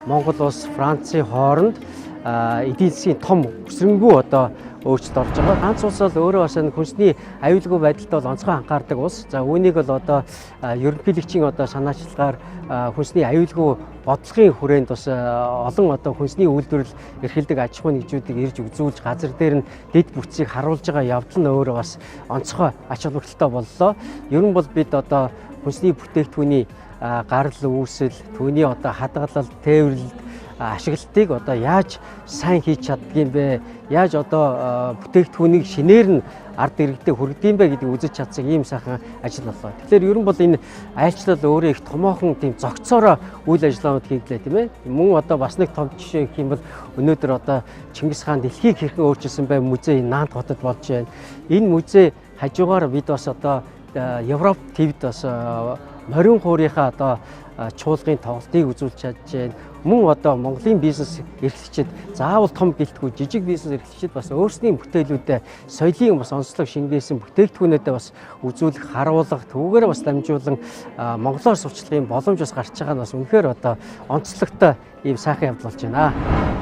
Монгол улс Францын хооронд эдийн засгийн том өсрөнгөө одоо өөрчлөлт орж байгаа. Франц улс бол өөрөө бас хүнсний аюулгүй байдалд бол онцгой анхаардаг улс. За үүнийг бол одоо ерөнхийлөгчийн одоо санаачлагаар хүнсний аюулгүй бодлогын хүрээнд бас олон одоо хүнсний үйлдвэрлэл эрхэлдэг аж ахуйн нэгжүүдийг ирж үзүүлж газар дээр нь дэд бүтцийг харуулж байгаа явдал нь өөрөө бас онцгой ач холбогдолтой боллоо. Ер нь бол бид одоо хүнсний бүтээгдэхүүний гарал үүсэл, түүний одоо хадгалалт, тээвэрлэлд ашиглалтыг одоо яаж сайн хийж чаддгийм бэ? Яаж одоо бүтээгдэхүүнийг шинээр нь ард иргэдэд хүргэдэм бэ гэдгийг үзэж чадсан ийм сайхан ажил боллоо. Тэгэхээр ер нь бол энэ айлчлал өөрөө их томоохон тийм зөгцөөрөө үйл ажиллагаанууд хийглээ тийм ээ. Мөн одоо бас нэг том жишээ гэх юм бол өнөөдөр одоо Чингис хаан дэлхийг хэрхэн өөрчилсөн бай музей Нант хотод болж байна. Энэ музей хажуугаар бид бас одоо Европ ТV-д бас морин хуурийнхаа одоо чуулгын тоглолтыг үзүүлж чадж байна. Мөн одоо Монголын бизнес эрхлэгчид заавал том гэлтгүй жижиг бизнес эрхлэгчид бас өөрсдийн бүтээлүүдэд соёлын бас онцлог шингээсэн бүтээгдэхүүнүүдэд бас үзүүлэх, харуулах, түүгээр бас дамжуулан монголоор сурчлахын боломж бас гарч байгаа нь бас үнэхээр одоо онцлогтой ийм сайхан явдал болж байна.